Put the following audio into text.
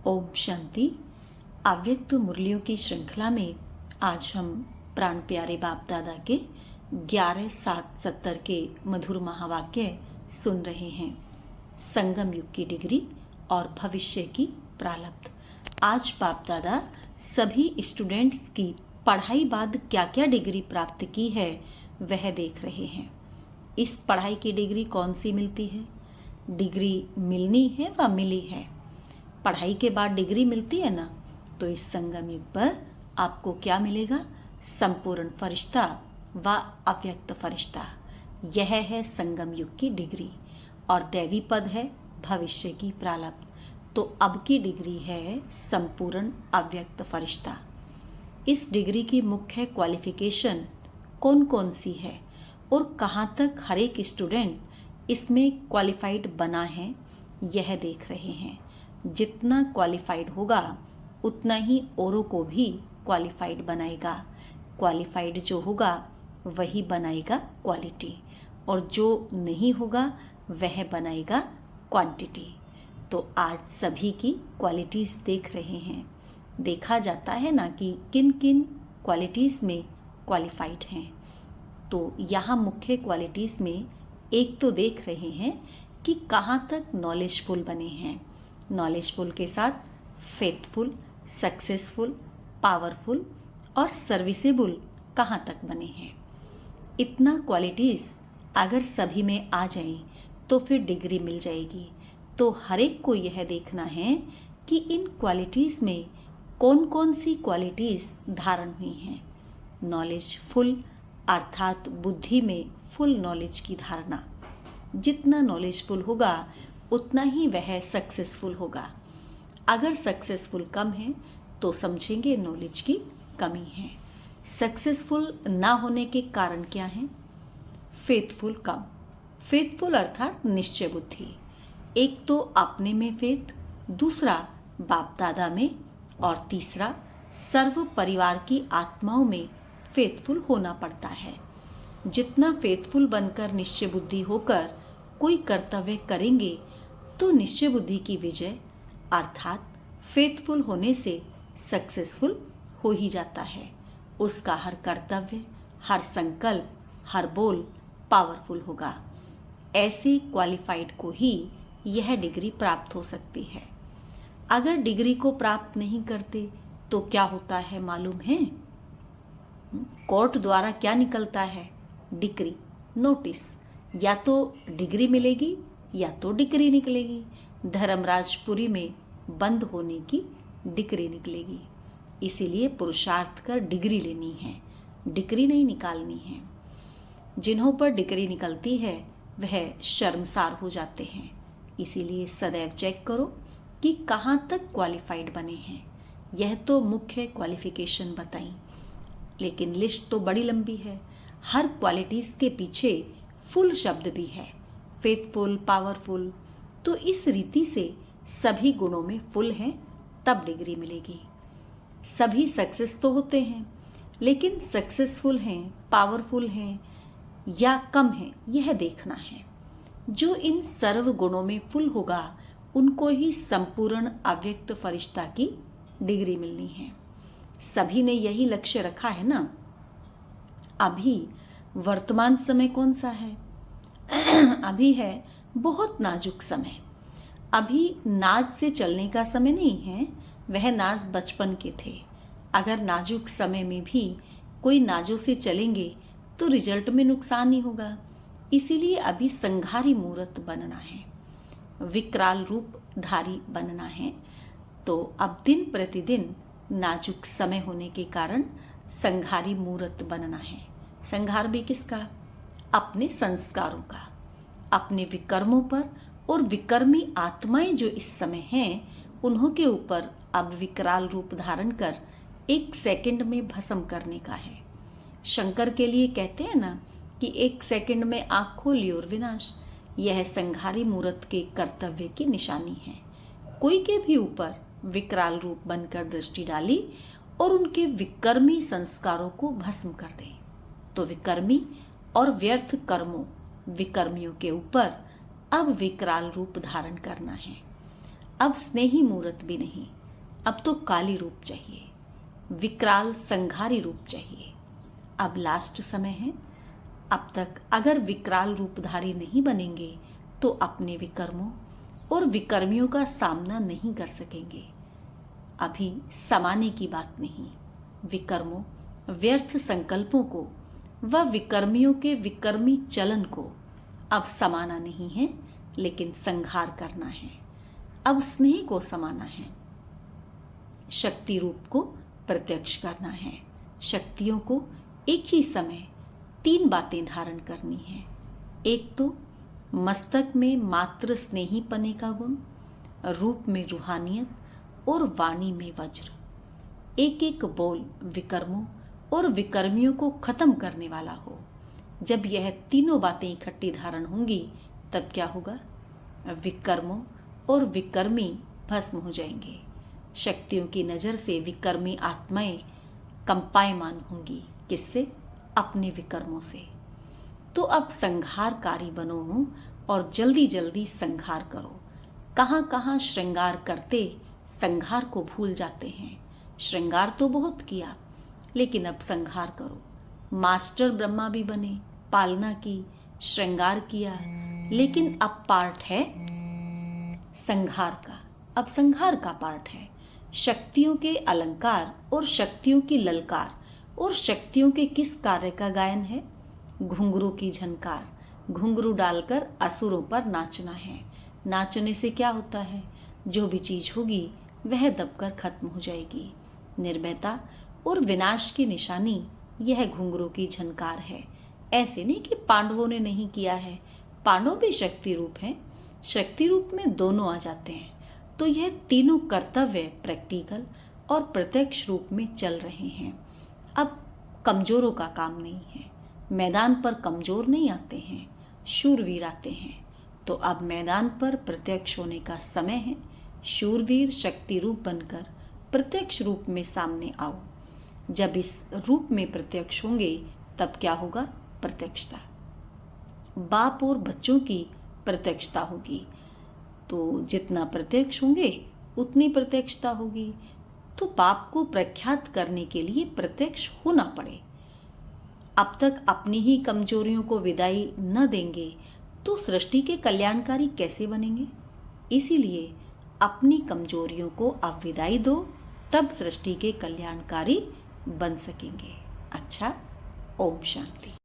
ओम शांति। अव्यक्त मुरलियों की श्रृंखला में आज हम प्राण प्यारे बाप दादा के 11/7/70 के मधुर महावाक्य सुन रहे हैं। संगम युग की डिग्री और भविष्य की प्रारब्ध। आज बाप दादा सभी स्टूडेंट्स की पढ़ाई बाद क्या क्या डिग्री प्राप्त की है वह देख रहे हैं। इस पढ़ाई की डिग्री कौन सी मिलती है? डिग्री मिलनी है व मिली है। पढ़ाई के बाद डिग्री मिलती है ना, तो इस संगम युग पर आपको क्या मिलेगा? संपूर्ण फरिश्ता व अव्यक्त फरिश्ता। यह है संगम युग की डिग्री और दैवी पद है भविष्य की प्रारब्ध। तो अब की डिग्री है संपूर्ण अव्यक्त फरिश्ता। इस डिग्री की मुख्य क्वालिफिकेशन कौन कौन सी है और कहाँ तक हर एक स्टूडेंट इसमें क्वालिफाइड बना है, यह देख रहे हैं। जितना क्वालिफाइड होगा उतना ही औरों को भी क्वालिफाइड बनाएगा। क्वालिफाइड जो होगा वही बनाएगा क्वालिटी, और जो नहीं होगा वह बनाएगा क्वांटिटी। तो आज सभी की क्वालिटीज़ देख रहे हैं। देखा जाता है ना कि किन किन क्वालिटीज़ में क्वालिफाइड हैं। तो यहाँ मुख्य क्वालिटीज़ में एक तो देख रहे हैं कि कहाँ तक नॉलेजफुल बने हैं। नॉलेजफुल के साथ फेथफुल, सक्सेसफुल, पावरफुल और सर्विसेबल कहाँ तक बने हैं। इतना क्वालिटीज़ अगर सभी में आ जाएं तो फिर डिग्री मिल जाएगी। तो हर एक को यह देखना है कि इन क्वालिटीज़ में कौन कौन सी क्वालिटीज़ धारण हुई हैं। नॉलेजफुल अर्थात बुद्धि में फुल नॉलेज की धारणा। जितना नॉलेजफुल होगा उतना ही वह सक्सेसफुल होगा। अगर सक्सेसफुल कम है तो समझेंगे नॉलेज की कमी है। सक्सेसफुल ना होने के कारण क्या हैं? फेथफुल कम। फेथफुल अर्थात निश्चय बुद्धि। एक तो अपने में फेथ, दूसरा बाप दादा में, और तीसरा सर्व परिवार की आत्माओं में फेथफुल होना पड़ता है। जितना फेथफुल बनकर निश्चय बुद्धि होकर कोई कर्तव्य करेंगे तो निश्चय बुद्धि की विजय अर्थात फेथफुल होने से सक्सेसफुल हो ही जाता है। उसका हर कर्तव्य, हर संकल्प, हर बोल पावरफुल होगा। ऐसे क्वालिफाइड को ही यह डिग्री प्राप्त हो सकती है। अगर डिग्री को प्राप्त नहीं करते तो क्या होता है मालूम है? कोर्ट द्वारा क्या निकलता है? Degree, notice. या तो डिग्री मिलेगी या तो डिग्री निकलेगी। धर्मराजपुरी में बंद होने की डिग्री निकलेगी। इसीलिए पुरुषार्थ कर डिग्री लेनी है, डिग्री नहीं निकालनी है। जिन्हों पर डिग्री निकलती है वह शर्मसार हो जाते हैं। इसीलिए सदैव चेक करो कि कहाँ तक क्वालिफाइड बने हैं। यह तो मुख्य क्वालिफिकेशन बताई, लेकिन लिस्ट तो बड़ी लंबी है। हर क्वालिटीज़ के पीछे फुल शब्द भी है, फेथफुल, पावरफुल। तो इस रीति से सभी गुणों में फुल हैं तब डिग्री मिलेगी। सभी सक्सेस तो होते हैं, लेकिन सक्सेसफुल हैं, पावरफुल हैं या कम हैं, यह देखना है। जो इन सर्व गुणों में फुल होगा उनको ही संपूर्ण अव्यक्त फरिश्ता की डिग्री मिलनी है। सभी ने यही लक्ष्य रखा है ना। अभी वर्तमान समय कौन सा है? अभी है बहुत नाजुक समय। अभी नाज से चलने का समय नहीं है, वह नाज बचपन के थे। अगर नाजुक समय में भी कोई नाजों से चलेंगे तो रिजल्ट में नुकसान ही होगा। इसीलिए अभी संघारी मूर्त बनना है, विकराल रूप धारी बनना है। तो अब दिन प्रतिदिन नाजुक समय होने के कारण संघारी मूर्त बनना है। संघार भी किसका? अपने संस्कारों का, अपने विकर्मों पर। और विकर्मी आत्माएं जो इस समय हैं उन्हों के ऊपर अब विकराल रूप धारण कर 1 सेकंड में भस्म करने का है। शंकर के लिए कहते हैं ना कि 1 सेकंड में आँख खोली और विनाश। यह संघारी मूर्त के कर्तव्य की निशानी है। कोई के भी ऊपर विकराल रूप बनकर दृष्टि डाली और उनके विकर्मी संस्कारों को भस्म कर दे, तो विकर्मी और व्यर्थ कर्मों, विकर्मियों के ऊपर अब विकराल रूप धारण करना है। अब स्नेही मूरत भी नहीं, अब तो काली रूप चाहिए, विकराल संघारी रूप चाहिए। अब लास्ट समय है। अब तक अगर विकराल रूपधारी नहीं बनेंगे तो अपने विकर्मों और विकर्मियों का सामना नहीं कर सकेंगे। अभी समाने की बात नहीं, विकर्मों, व्यर्थ संकल्पों को व विकर्मियों के विकर्मी चलन को अब समाना नहीं है, लेकिन संहार करना है। अब स्नेह को समाना है, शक्ति रूप को प्रत्यक्ष करना है। शक्तियों को एक ही समय 3 बातें धारण करनी है। एक तो मस्तक में मात्र स्नेही पने का गुण, रूप में रूहानियत और वाणी में वज्र। एक एक बोल विकर्मों और विकर्मियों को खत्म करने वाला हो। जब यह तीनों बातें इकट्ठी धारण होंगी तब क्या होगा? विकर्मों और विकर्मी भस्म हो जाएंगे। शक्तियों की नज़र से विकर्मी आत्माएं कंपायमान होंगी। किससे? अपने विकर्मों से। तो अब संहारकारी बनो और जल्दी जल्दी संहार करो। कहाँ कहाँ श्रृंगार करते संहार को भूल जाते हैं। श्रृंगार तो बहुत किया, लेकिन अब संहार करो। मास्टर ब्रह्मा भी बने, पालना की, श्रृंगार किया, लेकिन अब पार्ट है संहार का। अब संहार का पार्ट है शक्तियों के अलंकार और शक्तियों की ललकार। और शक्तियों के किस कार्य का गायन है? घुंघरू की झनकार। घुंघरू डालकर असुरों पर नाचना है। नाचने से क्या होता है? जो भी चीज होगी वह दबकर खत्म हो जाएगी। निर्भयता और विनाश की निशानी यह घुंघरू की झनकार है। ऐसे नहीं कि पांडवों ने नहीं किया है, पांडव भी शक्ति रूप हैं। शक्ति रूप में दोनों आ जाते हैं। तो यह तीनों कर्तव्य प्रैक्टिकल और प्रत्यक्ष रूप में चल रहे हैं। अब कमजोरों का काम नहीं है। मैदान पर कमजोर नहीं आते हैं, शूरवीर आते हैं। तो अब मैदान पर प्रत्यक्ष होने का समय है। शूरवीर शक्ति रूप बनकर प्रत्यक्ष रूप में सामने आओ। जब इस रूप में प्रत्यक्ष होंगे तब क्या होगा? प्रत्यक्षता। बाप और बच्चों की प्रत्यक्षता होगी। तो जितना प्रत्यक्ष होंगे उतनी प्रत्यक्षता होगी। तो पाप को प्रख्यात करने के लिए प्रत्यक्ष होना पड़े। अब तक अपनी ही कमजोरियों को विदाई न देंगे तो सृष्टि के कल्याणकारी कैसे बनेंगे? इसीलिए अपनी कमजोरियों को अब विदाई दो, तब सृष्टि के कल्याणकारी बन सकेंगे। अच्छा, ओम शांति।